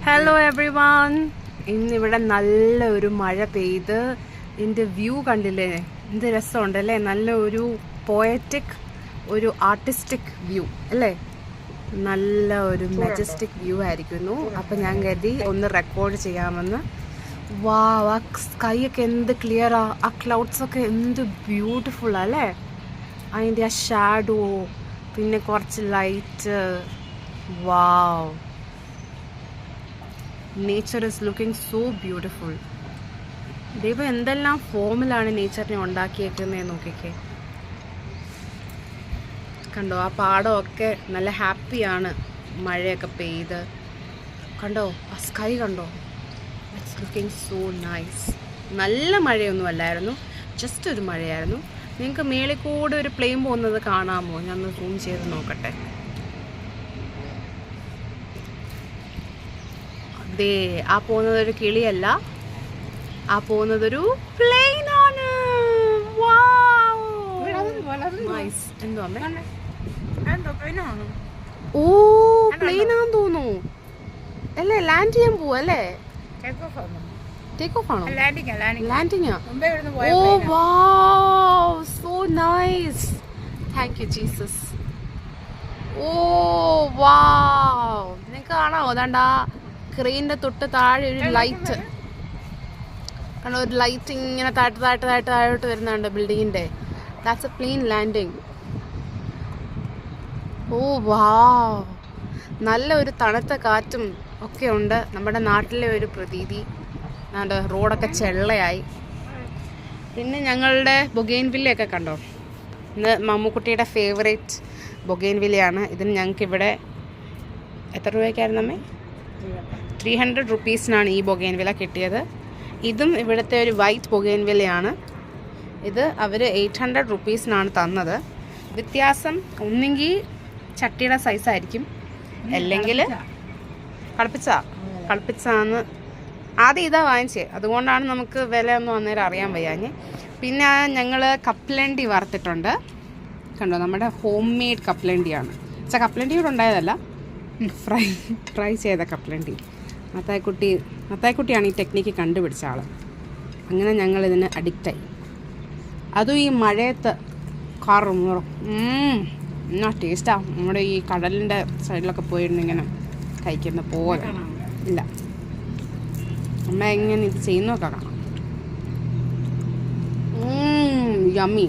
Hello every one. ഇന്നിവിടെ നല്ല ഒരു മഴ പെയ്ത് ഇതിൻ്റെ വ്യൂ കണ്ടില്ലേ, എന്ത് രസമുണ്ടല്ലേ. നല്ല ഒരു പോയറ്റിക്, ഒരു ആർട്ടിസ്റ്റിക് വ്യൂ അല്ലേ. നല്ല ഒരു മെജസ്റ്റിക് വ്യൂ ആയിരിക്കുന്നു. അപ്പം ഞാൻ കരുതി ഒന്ന് റെക്കോർഡ് ചെയ്യാമെന്ന്. വാ, ആ സ്കൈ ഒക്കെ എന്ത് ക്ലിയറാ, ആ ക്ലൗഡ്സ് ഒക്കെ എന്ത് ബ്യൂട്ടിഫുൾ അല്ലേ. അതിൻ്റെ ആ ഷാഡോ, പിന്നെ കുറച്ച് light. Wow, nature is looking so beautiful. ദൈവം എന്തെല്ലാം ഫോമിലാണ് നേച്ചറിനെ ഉണ്ടാക്കിയേക്കുന്നത് നോക്കിക്കേ. കണ്ടോ, ആ പാടമൊക്കെ നല്ല ഹാപ്പിയാണ്, മഴയൊക്കെ പെയ്ത്. കണ്ടോ ആ സ്കൈ കണ്ടോ, ഇറ്റ്സ് ലുക്കിംഗ് സോ നൈസ്. നല്ല മഴയൊന്നും അല്ലായിരുന്നു, ജസ്റ്റ് ഒരു മഴയായിരുന്നു. നിങ്ങൾക്ക് മേളിൽ കൂടെ ഒരു പ്ലെയിൻ പോകുന്നത് കാണാമോ? ഞാനൊന്ന് സൂം ചെയ്ത് നോക്കട്ടെ. ദേ, ആ പോകുന്നതൊരു കിളിയല്ല, ആ പോകുന്നതൊരു പ്ലെയിൻ ആണ്. എന്തോ ഓ, പ്ലെയിൻ ആണെന്ന് തോന്നുന്നു അല്ലേ. ലാൻഡ് ചെയ്യാൻ പോവല്ലേ? ടേക്ക് ഓഫ് ആണോ? ലാൻഡിങ്ങാ. Oh wow, so nice. Thank you Jesus. Oh wow, നിങ്ങൾക്ക് കാണാമോ? അതാണ്ടാ ക്രെയിനിന്റെ തൊട്ട് താഴെ ഒരു ലൈറ്റ് കണ്ടോ, ഒരു ലൈറ്റ് ഇങ്ങനെ താഴോട്ട് വരുന്നുണ്ട് ബിൽഡിങ്ങിന്റെ. That's a plane landing. Oh wow, നല്ല ഒരു തണുത്ത കാറ്റും ഒക്കെ ഉണ്ട്. നമ്മുടെ നാട്ടിലെ ഒരു പ്രതീതി. റോഡൊക്കെ ചെള്ളയായി. പിന്നെ ഞങ്ങളുടെ ബൊഗെയിൻവില്ലയൊക്കെ കണ്ടോ. ഇന്ന് മമ്മൂക്കുട്ടിയുടെ ഫേവറേറ്റ് ബൊഗെയിൻവില്ലയാണ്. ഇതിന് ഞങ്ങൾക്ക് ഇവിടെ എത്ര രൂപയ്ക്കായിരുന്നു അമ്മേ? 300 റുപ്പീസിനാണ് ഈ ബൊഗെയിൻവില്ല കിട്ടിയത്. ഇതും ഇവിടുത്തെ ഒരു വൈറ്റ് ബൊഗെയിൻവില്ലയാണ്. ഇത് അവർ 800 റുപ്പീസിനാണ് തന്നത്. വ്യത്യാസം ഒന്നെങ്കിൽ ചട്ടിയുടെ സൈസായിരിക്കും, അല്ലെങ്കിൽ കളിപ്പിച്ചാന്ന്. ആദ്യം ഇതാ വാങ്ങിച്ചേ, അതുകൊണ്ടാണ് നമുക്ക് വില ഒന്നും അന്നേരം അറിയാൻ വയ്യാഞ്ഞ്. പിന്നെ ഞങ്ങൾ കപ്പലണ്ടി വറുത്തിട്ടുണ്ട് കണ്ടോ, നമ്മുടെ ഹോം മെയ്ഡ് കപ്പലണ്ടിയാണ്. കപ്പലണ്ടി ഇവിടെ ഉണ്ടായതല്ല, ഫ്രൈ ചെയ്ത കപ്പലണ്ടി. മത്തായിക്കുട്ടിയാണ് ഈ ടെക്നിക്ക് കണ്ടുപിടിച്ച ആൾ. അങ്ങനെ ഞങ്ങൾ ഇതിന് അഡിക്റ്റായി. അതും ഈ മഴയത്ത് എന്നാ ടേസ്റ്റാണ്. നമ്മുടെ ഈ കടലിൻ്റെ സൈഡിലൊക്കെ പോയിരുന്നിങ്ങനെ കഴിക്കുന്ന പോലെ ഇല്ല. അമ്മ എങ്ങനെ ഇത് ചെയ്യുന്നൊക്കെ കാണാം. യമ്മി.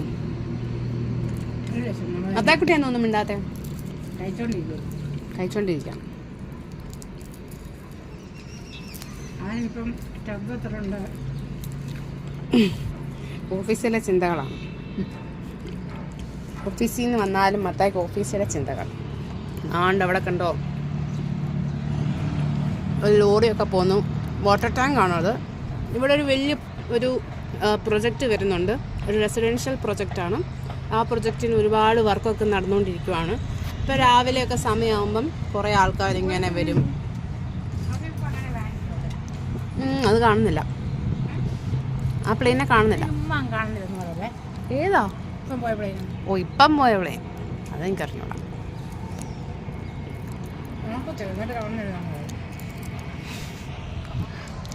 മത്തായിക്കുട്ടിയാണെന്ന് ഒന്നും മിണ്ടാത്തെ, കഴിച്ചോണ്ടിരിക്കാം. ഓഫീസിലെ ചിന്തകളാണ്. ഓഫീസിൽ നിന്ന് വന്നാലും മത്തായിക്ക് ഓഫീസിലെ ചിന്തകൾ. ആണ്ട് അവിടെ കണ്ടോ ഒരു ലോറിയൊക്കെ പോന്നു. വാട്ടർ ടാങ്ക് ആണോ അത്? ഇവിടെ ഒരു വലിയ ഒരു പ്രൊജക്റ്റ് വരുന്നുണ്ട്, ഒരു റെസിഡൻഷ്യൽ പ്രൊജക്റ്റാണ്. ആ പ്രൊജക്റ്റിന് ഒരുപാട് വർക്കൊക്കെ നടന്നുകൊണ്ടിരിക്കുവാണ്. ഇപ്പോൾ രാവിലെയൊക്കെ സമയമാകുമ്പം കുറേ ആൾക്കാരിങ്ങനെ വരും. അത് കാണുന്നില്ല, ആ പ്ലെയിനെ കാണുന്നില്ല. ഏതാ? ഓ, ഇപ്പം പോയ പ്ലെയിൻ, അതെനിക്കറിഞ്ഞോളാം.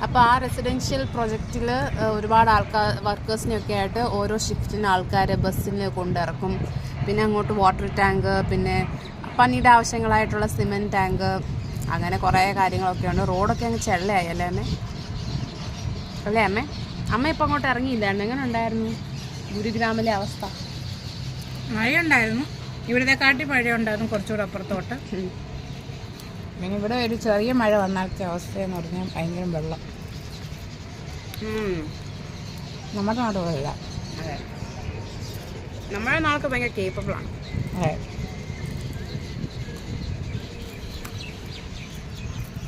അപ്പോൾ ആ റെസിഡൻഷ്യൽ പ്രൊജക്റ്റിൽ ഒരുപാട് വർക്കേഴ്സിനെയൊക്കെ ആയിട്ട് ഓരോ ഷിഫ്റ്റിന് ആൾക്കാരെ ബസ്സിൽ കൊണ്ടിറക്കും. പിന്നെ അങ്ങോട്ട് വാട്ടർ ടാങ്ക്, പിന്നെ പണിയുടെ ആവശ്യങ്ങളായിട്ടുള്ള സിമെൻറ്റ് ടാങ്ക്, അങ്ങനെ കുറേ കാര്യങ്ങളൊക്കെ ഉണ്ട്. റോഡൊക്കെ അങ്ങ് ചെള്ളയായി അല്ലേ അമ്മേ? അല്ലേ അമ്മേ? അമ്മ ഇപ്പം അങ്ങോട്ട് ഇറങ്ങിയില്ലായിരുന്നു. എങ്ങനെ ഉണ്ടായിരുന്നു ഗുരുഗ്രാമിലെ അവസ്ഥ? മഴയുണ്ടായിരുന്നു, ഇവിടുത്തെ കാട്ടി മഴ ഉണ്ടായിരുന്നു കുറച്ചുകൂടെ അപ്പുറത്തോട്ട്. പിന്നെ ഇവിടെ ഒരു ചെറിയ മഴ വന്നാലത്തെ അവസ്ഥയെന്ന് പറഞ്ഞാൽ ഭയങ്കര വെള്ളം. നമ്മുടെ നാടുകളില്ല. അതെ, നമ്മുടെ നാളൊക്കെ ഭയങ്കര കേപ്പബിളാണ്. അതെ,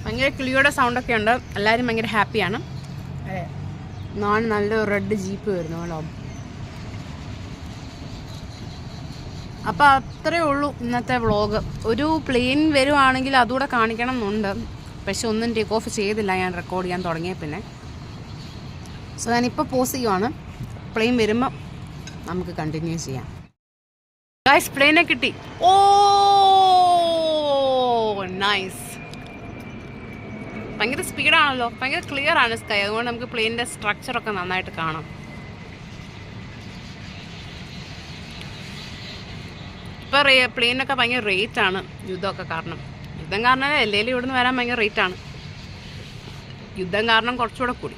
ഭയങ്കര കിളിയുടെ സൗണ്ടൊക്കെ ഉണ്ട്. എല്ലാവരും ഭയങ്കര ഹാപ്പിയാണ്. അതെ, നാളെ നല്ലൊരു റെഡ് ജീപ്പ് വരുന്നു കേട്ടോ. അപ്പോൾ അത്രയേ ഉള്ളൂ ഇന്നത്തെ വ്ളോഗ്. ഒരു പ്ലെയിൻ വരുവാണെങ്കിൽ അതുകൂടെ കാണിക്കണം എന്നുണ്ട്, പക്ഷെ ഒന്നും ടേക്ക് ഓഫ് ചെയ്തില്ല ഞാൻ റെക്കോർഡ് ചെയ്യാൻ തുടങ്ങിയ പിന്നെ. സോ ഞാനിപ്പോൾ പോസ് ചെയ്യുവാണ്. പ്ലെയിൻ വരുമ്പോൾ നമുക്ക് കണ്ടിന്യൂ ചെയ്യാം. ഗൈസ്, പ്ലെയിനെ കിട്ടി. ഓ നൈസ്. ഭയങ്കര സ്പീഡാണല്ലോ, ഭയങ്കര ക്ലിയർ ആണ് സ്കൈ. അതുകൊണ്ട് നമുക്ക് പ്ലെയിനിൻ്റെ സ്ട്രക്ചറൊക്കെ നന്നായിട്ട് കാണാം. ഇപ്പോൾ പ്ലെയിനൊക്കെ ഭയങ്കര റേറ്റാണ് യുദ്ധമൊക്കെ കാരണം. യുദ്ധം കാരണം എല്ലാവരും ഇവിടുന്ന് വരാൻ ഭയങ്കര റേറ്റാണ്. യുദ്ധം കാരണം കുറച്ചുകൂടെ കൂടി.